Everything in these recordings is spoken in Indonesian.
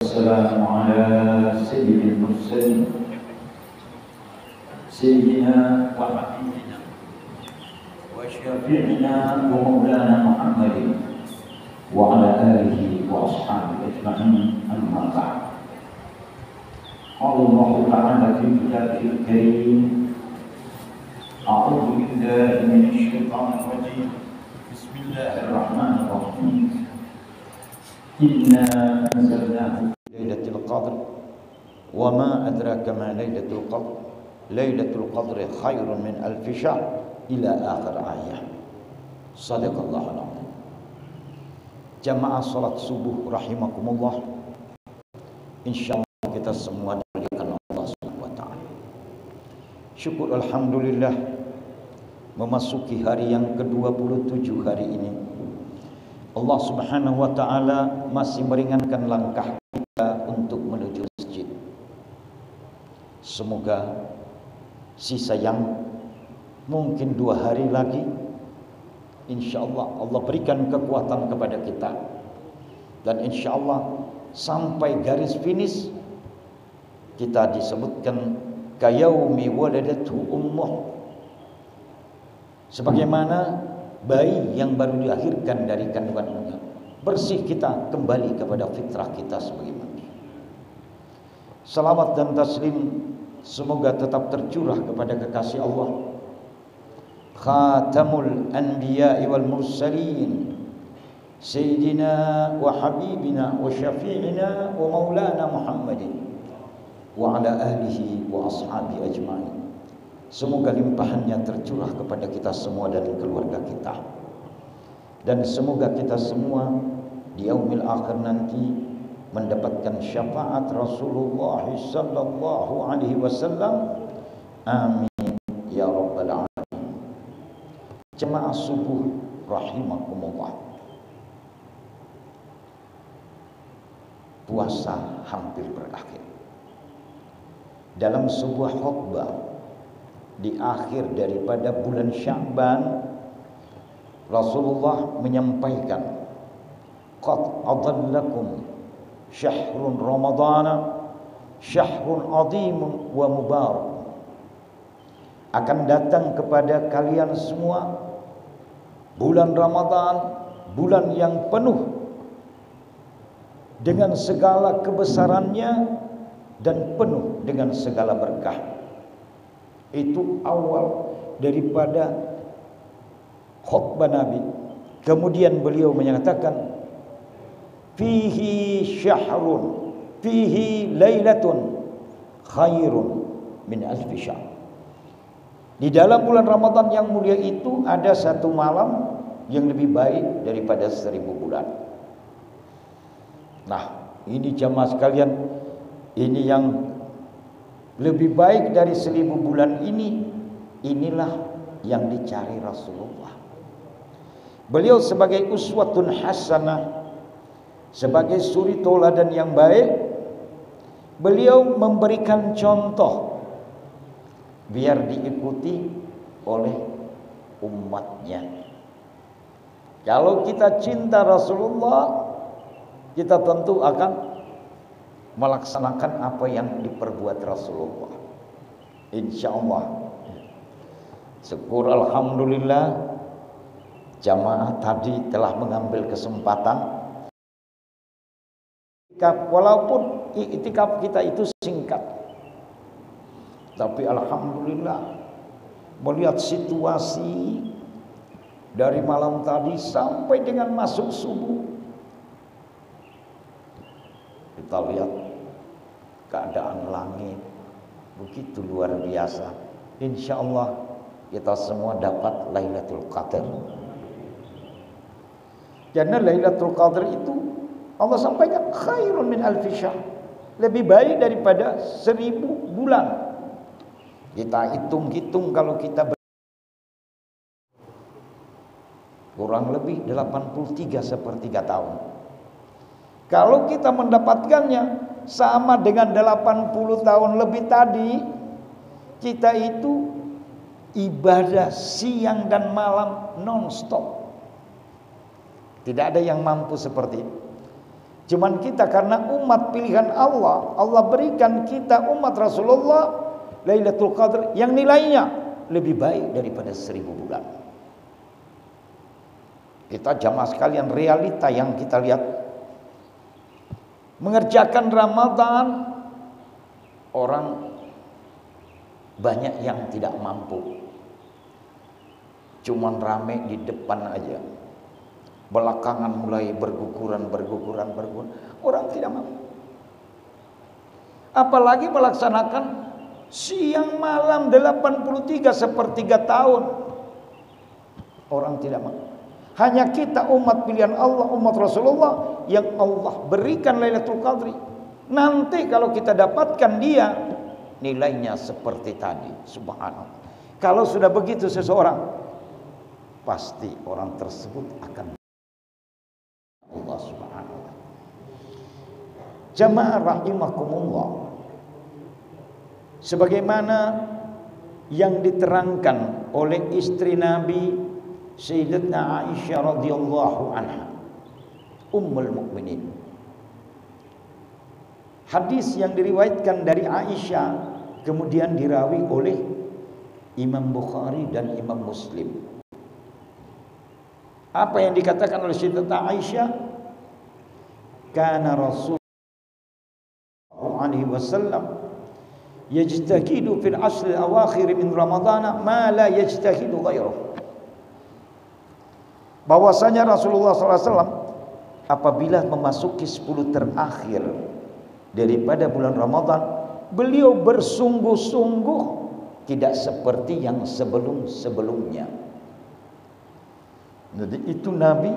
والسلام على سيد المرسلين سيدنا وحبيبنا وشفيعنا ومولانا محمد وعلى آله وأصحابه أجمعين. أما بعد، قال الله تعالى في كتابه الكريم: أعوذ بالله من الشيطان الرجيم، بسم الله الرحمن الرحيم. إنا أنزلناه ليلة القدر وما أدراك ما ليلة القدر ليلة القدر خير من ألف شهر إلى آخر آية. صدق الله العظيم. Jamaah salat subuh rahimakumullah, insyaallah kita semua dimuliakan Allah Subhanahu wa taala. Syukur alhamdulillah memasuki hari yang ke-27 hari ini. Allah Subhanahu wa taala masih meringankan langkah kita untuk menuju masjid. Semoga sisa yang mungkin 2 hari lagi, insyaallah Allah berikan kekuatan kepada kita, dan insyaallah sampai garis finish kita disebutkan kayaumi waladatu ummuh, sebagaimana bayi yang baru dilahirkan dari kandungannya, bersih kita kembali kepada fitrah kita sebagai manusia. Salawat dan taslim semoga tetap tercurah kepada kekasih Allah, Khatamul Anbiya'i wal Mursalin, Sayyidina wa Habibina wa Syafi'ina wa Maulana Muhammadin wa ala alihi wa ashabi ajma'in. Semoga limpahannya tercurah kepada kita semua dan keluarga kita, dan semoga kita semua di yaumil akhir nanti mendapatkan syafaat Rasulullah sallallahu alaihi wasallam. Amin ya rabbal alamin. Jemaah subuh rahimakumullah, puasa hampir berakhir. Dalam sebuah khutbah di akhir daripada bulan Sya'ban, Rasulullah menyampaikan, qad adallakum syahrun ramadana syahrun azimun wa mubarak. Akan datang kepada kalian semua bulan Ramadan, bulan yang penuh dengan segala kebesarannya dan penuh dengan segala berkah. Itu awal daripada khutbah Nabi. Kemudian beliau menyatakan, fihi syahrun fihi lailatun khairun min alfi syahr. Di dalam bulan Ramadan yang mulia itu ada satu malam yang lebih baik daripada 1000 bulan. Nah, ini jamaah sekalian, ini yang lebih baik dari 1000 bulan ini, inilah yang dicari Rasulullah. Beliau sebagai uswatun hasanah, sebagai suri tauladan yang baik, beliau memberikan contoh biar diikuti oleh umatnya. Kalau kita cinta Rasulullah, kita tentu akan melaksanakan apa yang diperbuat Rasulullah, insyaallah. Syukur alhamdulillah, jamaah tadi telah mengambil kesempatan. Walaupun iktikaf kita itu singkat, tapi alhamdulillah melihat situasi dari malam tadi sampai dengan masuk subuh, kita lihat keadaan langit begitu luar biasa. Insyaallah kita semua dapat Lailatul Qadar. Karena Lailatul Qadar itu Allah sampaikan khairun min alfi syahr, lebih baik daripada 1000 bulan. Kita hitung-hitung, kalau kita kurang lebih 83/3 tahun. Kalau kita mendapatkannya sama dengan 80 tahun lebih tadi, kita itu ibadah siang dan malam non-stop. Tidak ada yang mampu seperti itu. Cuman kita karena umat pilihan Allah, Allah berikan kita umat Rasulullah Lailatul Qadar yang nilainya lebih baik daripada 1000 bulan. Kita jamaah sekalian, realita yang kita lihat, mengerjakan Ramadan, orang banyak yang tidak mampu. Cuman rame di depan aja. Belakangan mulai berguguran. Orang tidak mampu. Apalagi melaksanakan siang malam 83 sepertiga tahun. Orang tidak mampu. Hanya kita umat pilihan Allah, umat Rasulullah yang Allah berikan Lailatul Qadri. Nanti kalau kita dapatkan dia, nilainya seperti tadi. Subhanallah. Kalau sudah begitu seseorang, pasti orang tersebut akan Allah Subhanahu wa ta'ala. Jamaah rahimakumullah, sebagaimana yang diterangkan oleh istri Nabi Sayyidatuna Aisyah radhiyallahu anha, Ummul Mukminin. Hadis yang diriwayatkan dari Aisyah kemudian dirawi oleh Imam Bukhari dan Imam Muslim. Apa yang dikatakan oleh Sayyidatuna Aisyah? Kana Rasul alaihi wasallam yajtahidu fil ashr al-awakhir min Ramadhan ma la yajtahidu ghairuh. Bahwasanya Rasulullah SAW apabila memasuki 10 terakhir daripada bulan Ramadan, beliau bersungguh-sungguh tidak seperti yang sebelum-sebelumnya. Jadi itu Nabi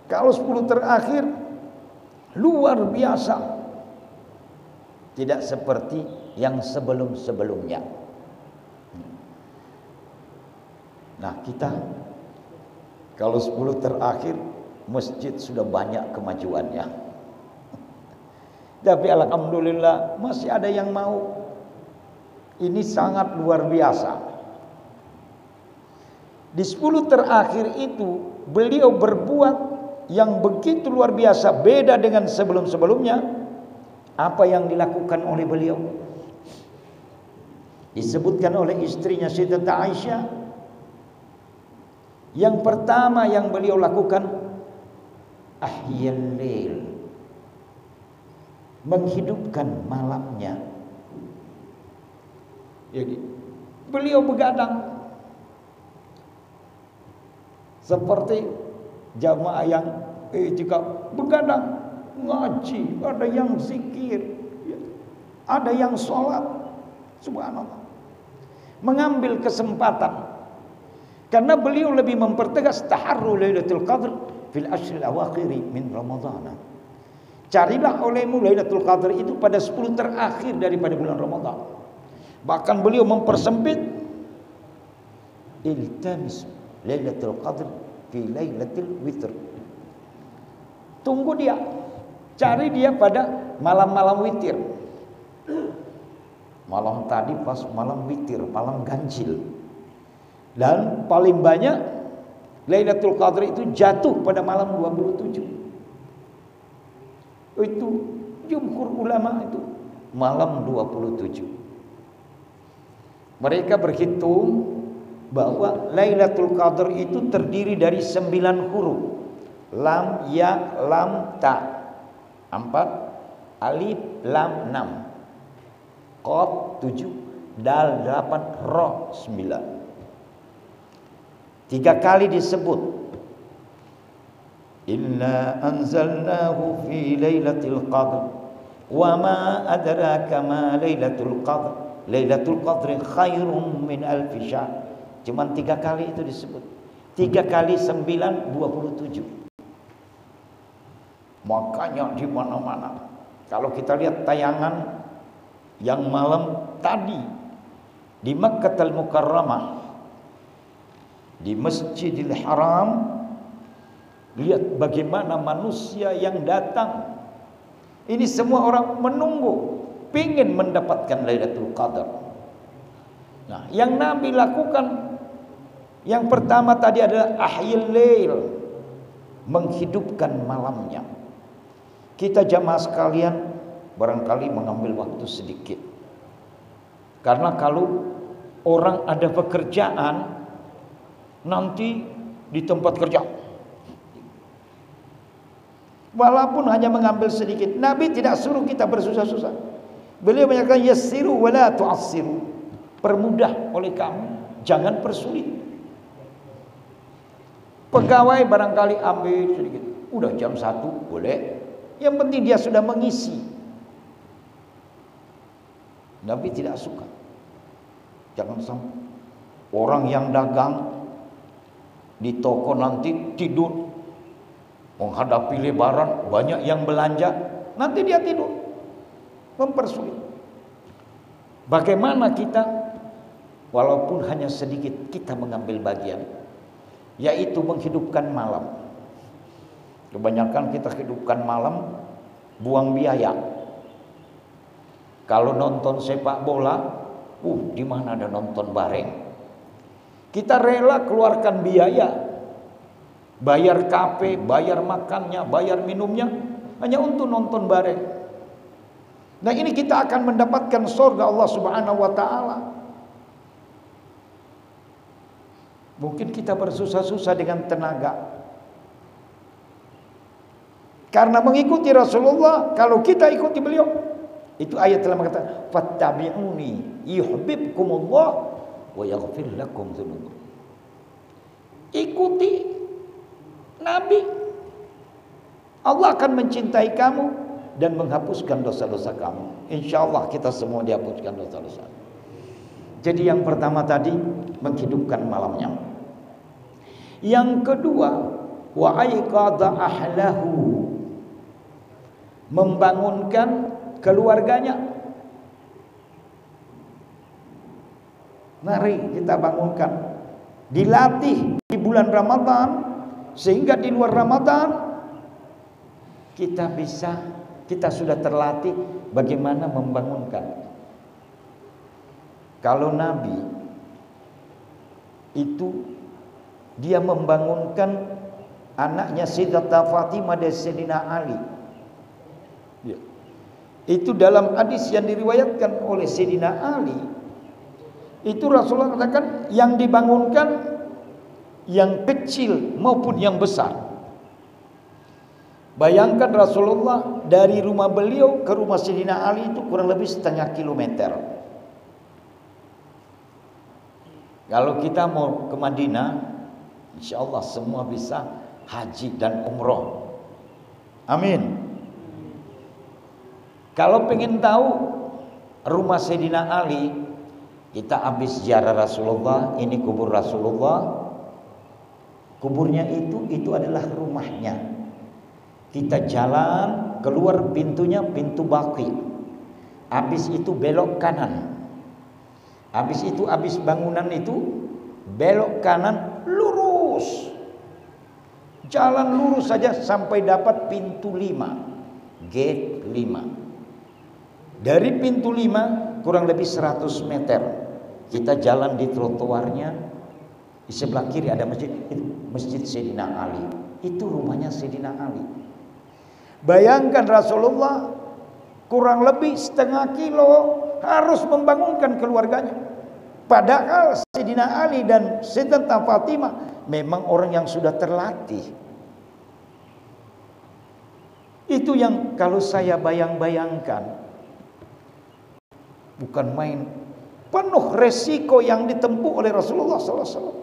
kalau 10 terakhir luar biasa, tidak seperti yang sebelum-sebelumnya. Nah, kita kalau 10 terakhir masjid sudah banyak kemajuannya. Tapi alhamdulillah masih ada yang mau. Ini sangat luar biasa. Di 10 terakhir itu beliau berbuat yang begitu luar biasa, beda dengan sebelum-sebelumnya. Apa yang dilakukan oleh beliau? Disebutkan oleh istrinya Sayyidatuna Aisyah, yang pertama yang beliau lakukan ahyal lail, menghidupkan malamnya. Jadi beliau begadang seperti jamaah yang jika begadang ngaji, ada yang zikir, ada yang sholat. Subhanallah, mengambil kesempatan. Karena beliau lebih mempertegas taharru Lailatul Qadr fil ashr al-awakhir min Ramadhan. Carilah olehmu Lailatul Qadr itu pada 10 terakhir daripada bulan Ramadan. Bahkan beliau mempersempit, iltamis Lailatul Qadr fi Lailatul Witr. Tunggu dia, cari dia pada malam-malam witir. Malam tadi pas malam witir, malam ganjil. Dan paling banyak Lailatul Qadar itu jatuh pada malam 27. Itu jumhur ulama itu malam 27. Mereka berhitung bahwa Lailatul Qadar itu terdiri dari 9 huruf. Lam, ya, lam, ta 4, alif, lam 6, qaf 7, dal 8, ra 9. 3 kali disebut, inna anzalnahu fi lailatul qadr wa ma adraka ma lailatul qadr lailatul qadri khairum min alfi syahr. Cuman 3 kali itu disebut. 3 kali 9 27. Makanya di mana-mana kalau kita lihat tayangan yang malam tadi di Makkahul Mukarramah, di Masjidil Haram, lihat bagaimana manusia yang datang. Ini semua orang menunggu, ingin mendapatkan Lailatul Qadar. Nah, yang Nabi lakukan yang pertama tadi adalah ahyil lail, menghidupkan malamnya. Kita jamaah sekalian barangkali mengambil waktu sedikit. Karena kalau orang ada pekerjaan nanti di tempat kerja, walaupun hanya mengambil sedikit, Nabi tidak suruh kita bersusah-susah. Beliau menyatakan yassiru wala tu'assiru, permudah oleh kamu, jangan persulit. Pegawai barangkali ambil sedikit, udah jam 1 boleh, yang penting dia sudah mengisi. Nabi tidak suka. Jangan sampai orang yang dagang di toko nanti tidur menghadapi lebaran, banyak yang belanja, nanti dia tidur, mempersulit. Bagaimana kita walaupun hanya sedikit kita mengambil bagian, yaitu menghidupkan malam. Kebanyakan kita hidupkan malam, buang biaya. Kalau nonton sepak bola, di mana ada nonton bareng? Kita rela keluarkan biaya, bayar kafe, bayar makannya, bayar minumnya, hanya untuk nonton bareng. Nah ini kita akan mendapatkan surga Allah Subhanahu wa ta'ala. Mungkin kita bersusah-susah dengan tenaga. Karena mengikuti Rasulullah, kalau kita ikuti beliau, itu ayat telah mengatakan, fattabi'uni yuhibbukumullah wa yaghfir lakum dzunubakum. Ikuti Nabi, Allah akan mencintai kamu dan menghapuskan dosa-dosa kamu. Insyaallah kita semua dihapuskan dosa-dosa. Jadi yang pertama tadi menghidupkan malamnya. Yang kedua, wa aiqadha ahlahu, membangunkan keluarganya. Mari kita bangunkan, dilatih di bulan Ramadan, sehingga di luar Ramadan kita sudah terlatih bagaimana membangunkan. Kalau Nabi itu dia membangunkan anaknya Sayyidatuna Fatimah dan Sayyidina Ali. Itu dalam hadis yang diriwayatkan oleh Sayyidina Ali, itu Rasulullah katakan yang dibangunkan yang kecil maupun yang besar. Bayangkan Rasulullah dari rumah beliau ke rumah Sayyidina Ali itu kurang lebih setengah kilometer. Kalau kita mau ke Madinah, insyaallah semua bisa haji dan umroh. Amin. Kalau pengen tahu rumah Sayyidina Ali, kita habis ziarah Rasulullah, ini kubur Rasulullah. Kuburnya itu adalah rumahnya. Kita jalan keluar pintunya, pintu Baqi. Habis itu belok kanan. Habis itu habis bangunan itu belok kanan lurus. Jalan lurus saja sampai dapat pintu 5. Gate 5. Dari pintu 5 kurang lebih 100 meter. Kita jalan di trotoarnya. Di sebelah kiri ada masjid, Masjid Sayyidina Ali. Itu rumahnya Sayyidina Ali. Bayangkan Rasulullah kurang lebih setengah kilo harus membangunkan keluarganya. Padahal Sayyidina Ali dan Sayyidatuna Fatimah memang orang yang sudah terlatih. Itu yang kalau saya bayang-bayangkan, bukan main, penuh resiko yang ditempuh oleh Rasulullah SAW.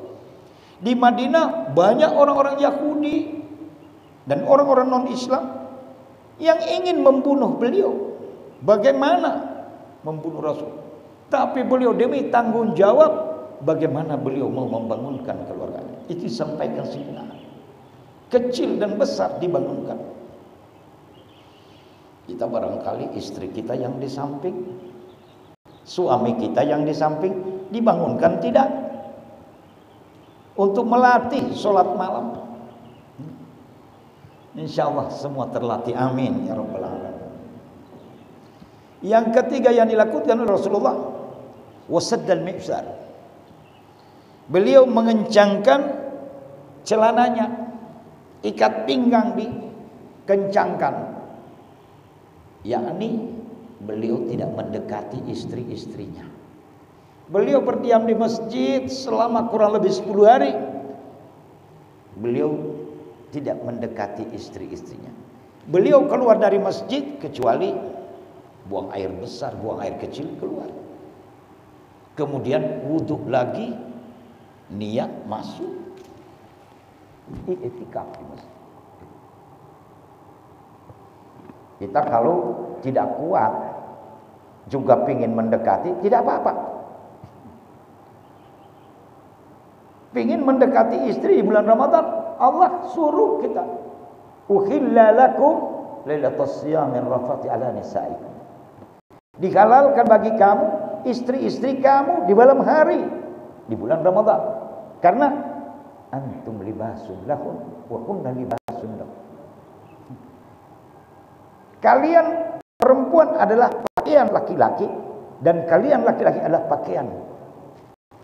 Di Madinah banyak orang-orang Yahudi dan orang-orang non-Islam yang ingin membunuh beliau. Bagaimana membunuh Rasul? Tapi beliau demi tanggung jawab, bagaimana beliau mau membangunkan keluarganya. Itu disampaikan Sayyidina Ali. Kecil dan besar dibangunkan. Kita barangkali istri kita yang di samping, suami kita yang di samping, dibangunkan tidak? Untuk melatih sholat malam. InsyaAllah semua terlatih. Amin ya Rabbal Alamin. Yang ketiga yang dilakukan oleh Rasulullah, wasaddal mi'zar. Beliau mengencangkan celananya, ikat pinggang dikencangkan. yakni beliau tidak mendekati istri-istrinya. Beliau berdiam di masjid selama kurang lebih 10 hari. Beliau tidak mendekati istri-istrinya. Beliau keluar dari masjid kecuali buang air besar, buang air kecil keluar. Kemudian wudhu lagi, niat masuk i'tikaf di masjid. Kita kalau tidak kuat juga pingin mendekati, tidak apa-apa. Pingin mendekati istri di bulan Ramadan, Allah suruh kita, uhilla lakum lailatus siyamir rafati ala nisaikum. Dihalalkan bagi kamu istri-istri kamu di malam hari di bulan Ramadan, karena antum libasun lahun wa kunna libasun lahum. Kalian perempuan adalah pakaian laki-laki dan kalian laki-laki adalah pakaian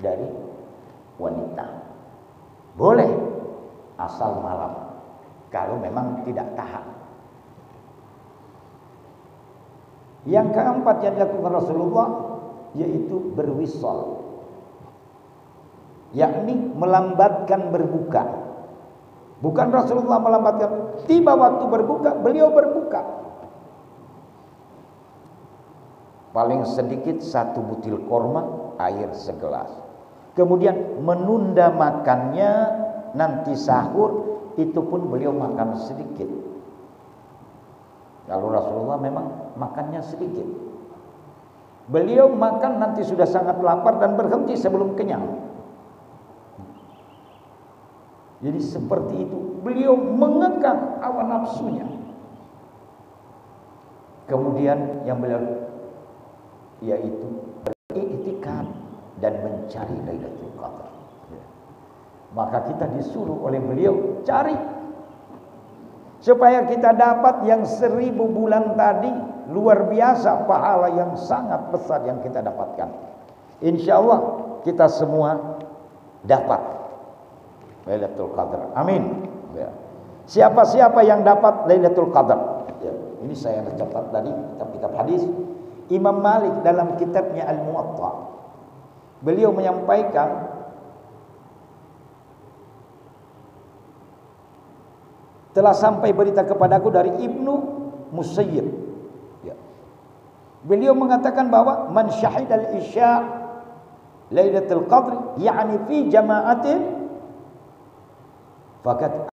dari wanita. Boleh asal malam kalau memang tidak tahan. Yang keempat yang dilakukan Rasulullah yaitu berwisal, yakni melambatkan berbuka. Bukan Rasulullah melambatkan, tiba waktu berbuka beliau berbuka. Paling sedikit 1 butil korma, air segelas. Kemudian menunda makannya, nanti sahur itu pun beliau makan sedikit. Kalau Rasulullah memang makannya sedikit. Beliau makan nanti sudah sangat lapar dan berhenti sebelum kenyang. Jadi seperti itu, beliau mengekang hawa nafsunya. Kemudian yang beliau yaitu beriktikaf dan mencari Lailatul Qadar. Maka kita disuruh oleh beliau cari supaya kita dapat yang 1000 bulan tadi. Luar biasa pahala yang sangat besar yang kita dapatkan. Insya Allah kita semua dapat Lailatul Qadar. Amin. Siapa-siapa yang dapat Lailatul Qadar, ini saya catat tadi kitab hadis. Imam Malik dalam kitabnya Al-Muwatta, beliau menyampaikan telah sampai berita kepadaku dari Ibnu Musayyib. Beliau mengatakan bahwa man syahidal isya Lailatul Qadr yakni fi jama'atin faqad,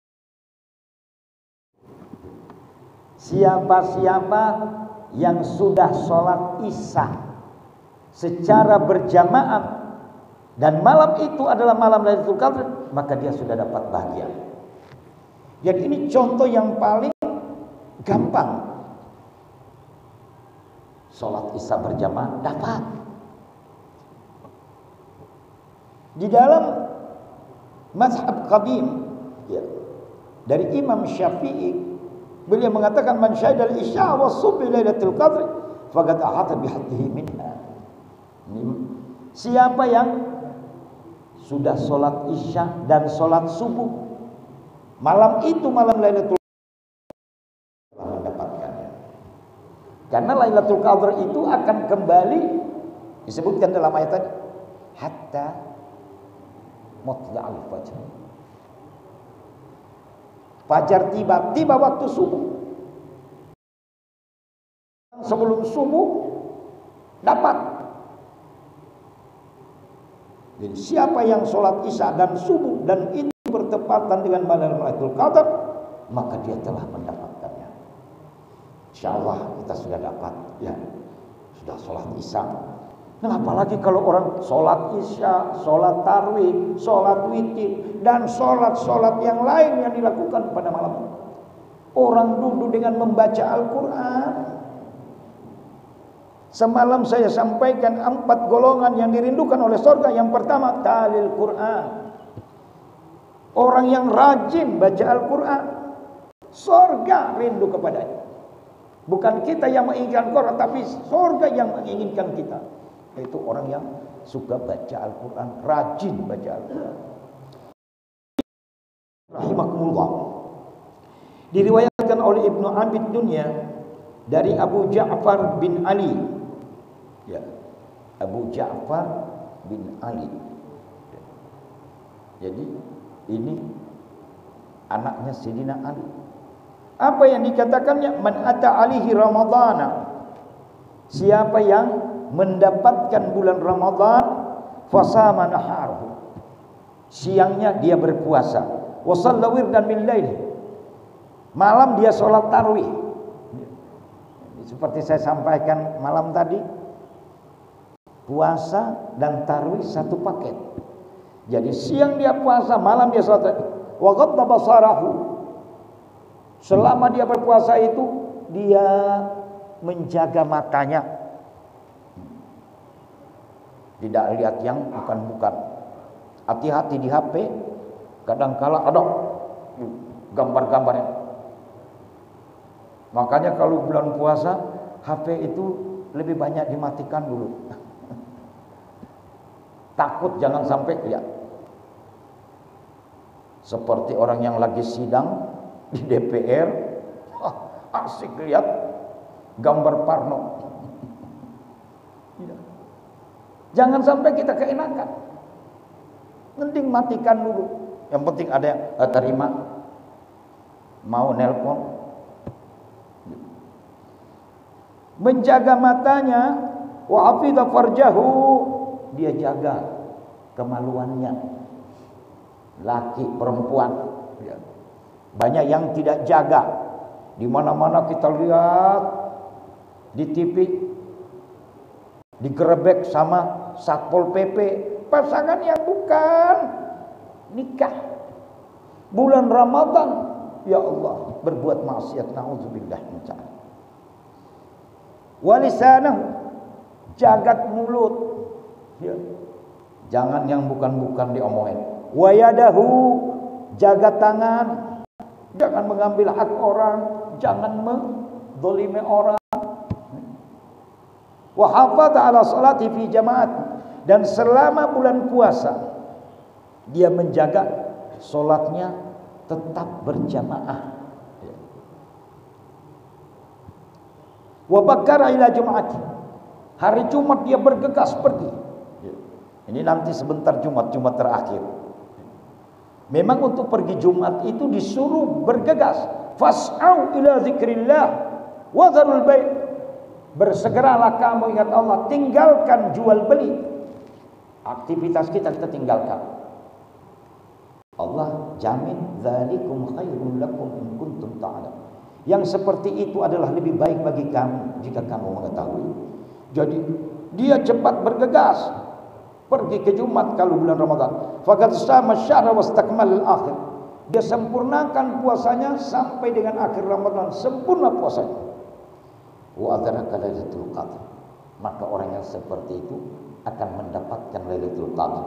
siapa-siapa yang sudah sholat isya secara berjamaah dan malam itu adalah malam Lailatul Qadr, maka dia sudah dapat bahagia. Jadi ini contoh yang paling gampang. Sholat isya berjamaah dapat. Di dalam mazhab qadim dari Imam Syafi'i, beliau mengatakan man syahidal isya wa subhi Lailatul Qadr faqad ahata bihaddihi minha. Siapa yang sudah sholat isya dan sholat subuh malam itu, malam Lailatul Qadr, mendapatkannya. Karena Lailatul Qadr itu akan kembali, disebutkan dalam ayat tadi, hatta matla'il fajr. Fajar tiba waktu subuh. Sebelum subuh dapat. Jadi siapa yang sholat isya dan subuh dan itu bertepatan dengan malam Lailatul Qadar, maka dia telah mendapatkannya. Insyaallah kita sudah dapat, ya, sudah sholat isya. Nah, apalagi kalau orang sholat isya, sholat tarawih, sholat witir, dan sholat-sholat yang lain yang dilakukan pada malam. Orang duduk dengan membaca Al-Quran. Semalam saya sampaikan 4 golongan yang dirindukan oleh surga. Yang pertama, talil Quran. Orang yang rajin baca Al-Quran, surga rindu kepadanya. Bukan kita yang menginginkan Quran, tapi surga yang menginginkan kita. Itu orang yang suka baca Al-Quran, rajin baca Al-Quran. Rahimakumullah. Diriwayatkan oleh Ibnu Abid Dunya dari Abu Ja'far bin Ali. Ya, Abu Ja'far bin Ali. Jadi ini anaknya Sayyidina Ali. Apa yang dikatakannya? Man ata alihi ramadhana. Siapa yang mendapatkan bulan Ramadan, fasama naharuhu. Siangnya dia berpuasa. Wa shalla wirdan min lail. Malam dia sholat tarawih. Seperti saya sampaikan malam tadi, puasa dan tarawih satu paket. Jadi siang dia puasa, malam dia sholat. Wa ghadda basarahu. Selama dia berpuasa itu dia menjaga matanya, tidak lihat yang bukan-bukan. Hati-hati di HP, kadang-kala ada gambar-gambarnya. Makanya kalau bulan puasa HP itu lebih banyak dimatikan dulu. Takut jangan sampai lihat. Seperti orang yang lagi sidang di DPR, asik lihat gambar Parno. Jangan sampai kita keenakan. Mending matikan dulu. Yang penting ada yang terima, mau nelpon. Menjaga matanya, wa hafidha farjahu, dia jaga kemaluannya. Laki perempuan. Banyak yang tidak jaga. Di mana-mana kita lihat di TV digerebek sama Satpol PP, pasangan yang bukan nikah bulan Ramadan, ya Allah, berbuat maksiat, naudzubillah min dzalik. Walisanahu, jagat mulut, ya. Jangan yang bukan-bukan diomongin. Wayadahu, jaga tangan, jangan mengambil hak orang, jangan menzalimi orang. Wa hafadha ala salati fi jamaat, dan selama bulan puasa dia menjaga salatnya tetap berjamaah. Wa bakara ila Jumat, hari Jumat dia bergegas pergi. Ini nanti sebentar Jumat terakhir. Memang untuk pergi Jumat itu disuruh bergegas. Fas'au ila zikrillah wa dzarul bai'. Bersegeralah kamu ingat Allah, tinggalkan jual beli. Aktivitas kita tinggalkan. Allah jamin dzalikum khairul lakum in kuntum ta'lamun. Yang seperti itu adalah lebih baik bagi kamu jika kamu mengetahui. Jadi dia cepat bergegas pergi ke Jumat kalau bulan Ramadan. Faqad sama syahra wastakmal al-akhir. Dia sempurnakan puasanya sampai dengan akhir Ramadan, sempurna puasanya. Wa adraka lailatul qadar. Maka orang yang seperti itu akan mendapatkan Lailatul Qadar.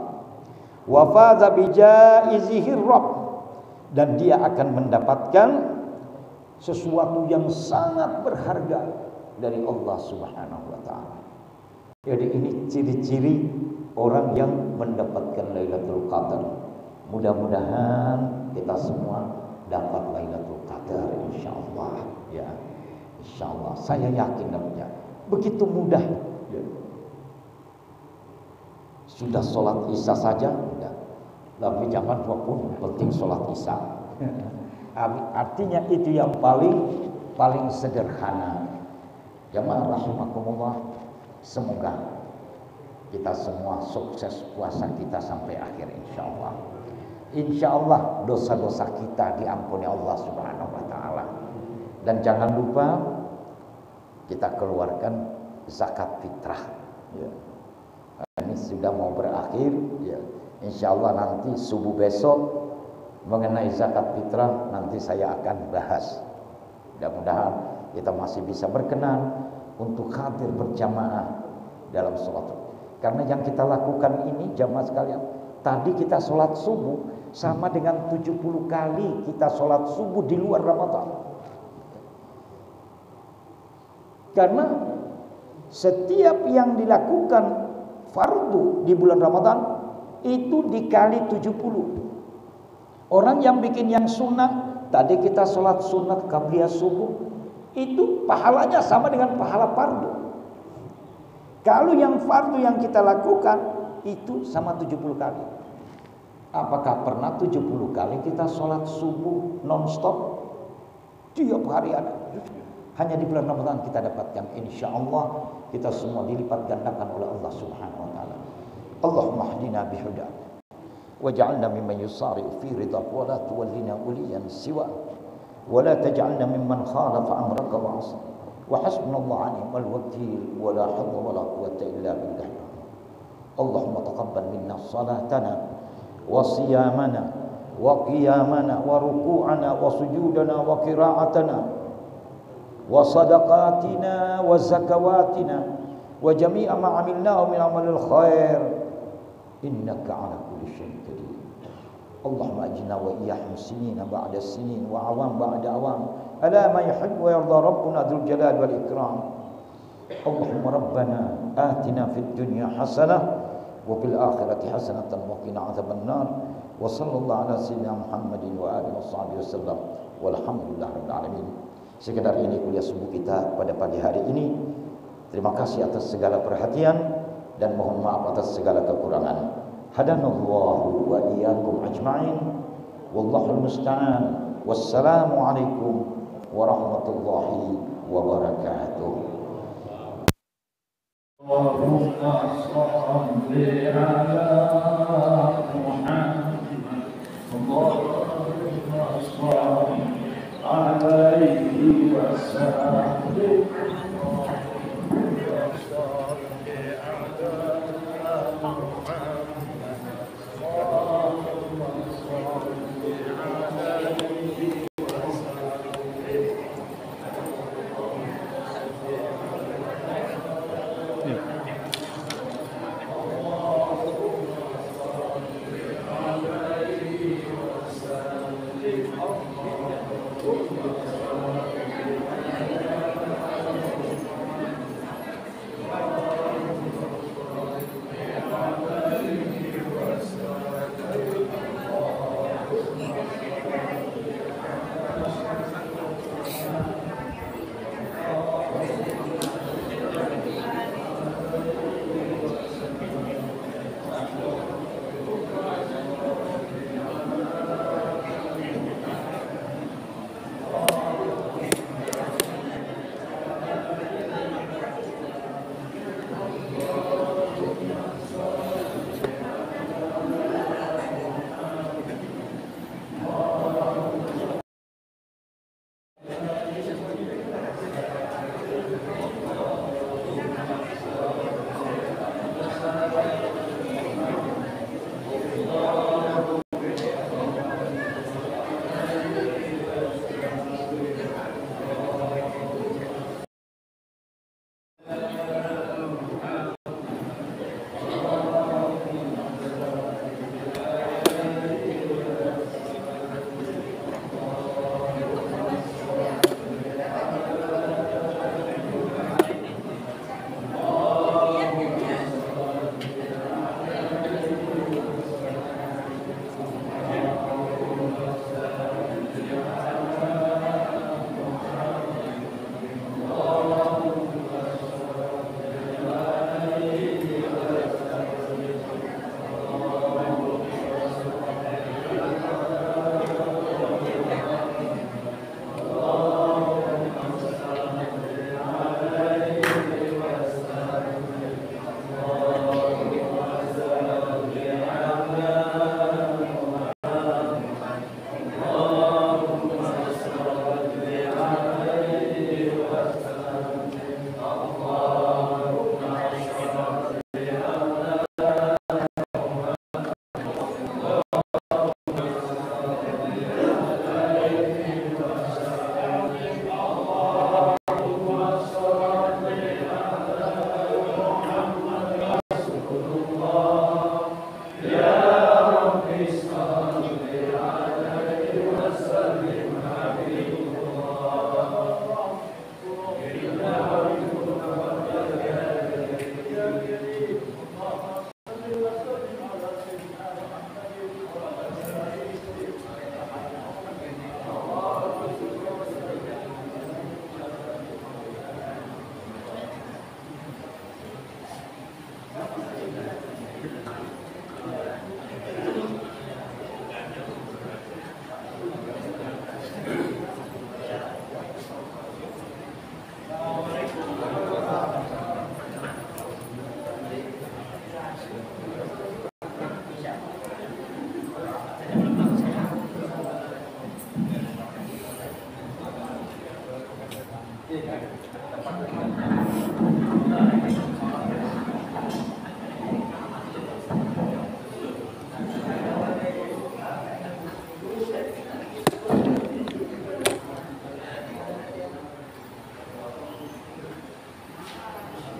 Wa faza bi jaizihi rabb, dan dia akan mendapatkan sesuatu yang sangat berharga dari Allah Subhanahu wa taala. Jadi ini ciri-ciri orang yang mendapatkan Lailatul Qadar. Mudah-mudahan kita semua dapat Lailatul Qadar insyaallah, ya. Insyaallah saya yakin dapatnya. Begitu mudah, ya. Sudah sholat isya saja, ya. Tapi jangan walaupun penting sholat isya. Artinya itu yang paling sederhana. Jamaah rahimakumullah, semoga kita semua sukses puasa kita sampai akhir insyaallah. Insyaallah dosa-dosa kita diampuni Allah Subhanahu wa taala. Dan jangan lupa kita keluarkan zakat fitrah, ya. Ini sudah mau berakhir, ya. Insyaallah nanti subuh besok mengenai zakat fitrah nanti saya akan bahas. Mudah-mudahan kita masih bisa berkenan untuk hadir berjamaah dalam sholat. Karena yang kita lakukan ini jamaah sekalian, tadi kita sholat subuh sama dengan 70 kali kita sholat subuh di luar Ramadan. Karena setiap yang dilakukan fardu di bulan Ramadan itu dikali 70. Orang yang bikin yang sunnah, tadi kita sholat sunat qabliyah subuh, itu pahalanya sama dengan pahala fardu. Kalau yang fardu yang kita lakukan itu sama 70 kali. Apakah pernah 70 kali kita sholat subuh non-stop? Tiap hari ada. Hanya di bulan Ramadan kita dapatkan. Insya Allah kita semua dilipat gandakan oleh Allah Subhanahu wa ta'ala. Allahumma hdina bihuda waj'alna mimman yusari'u fi ridha wa la tuwallina uliyan siwa wa la taj'alna mimman khalafa amraka wa 'asa wa hasbunallahu 'ala ni'mal wakeel wa la hawla wa la quwwata illa billah. Allahumma taqabbal minna salatana wa siyamana wa qiyamana wa ruku'ana wa sujudana wa qira'atana wa sadaqatina wa zakawatina wa jami'a ma 'amilnahu min 'amalil khair innaka 'ala kulli syai'in qadir. Allahumma ajina wa iyyahum sinina ba'da sinin wa awam ba'da awam ala ma yuhibbu wa yarda rabbuna dzul jalali wal ikram. Allahumma rabbana atina fid dunya hasanah wa fil akhirati hasanatan wa qina adzaban nar. Wa sallallahu ala sayyidina Muhammadin wa alihi washabbihi wasallam walhamdulillahirabbil alamin. Sekedar ini kuliah subuh kita pada pagi hari ini. Terima kasih atas segala perhatian dan mohon maaf atas segala kekurangan. Hadanallahu wa iyyakum ajma'in. Wallahul musta'an. Wassalamu alaikum warahmatullahi wabarakatuh. Allahumma shalli ala Muhammad. Allahumma shalli alaihi wasallam.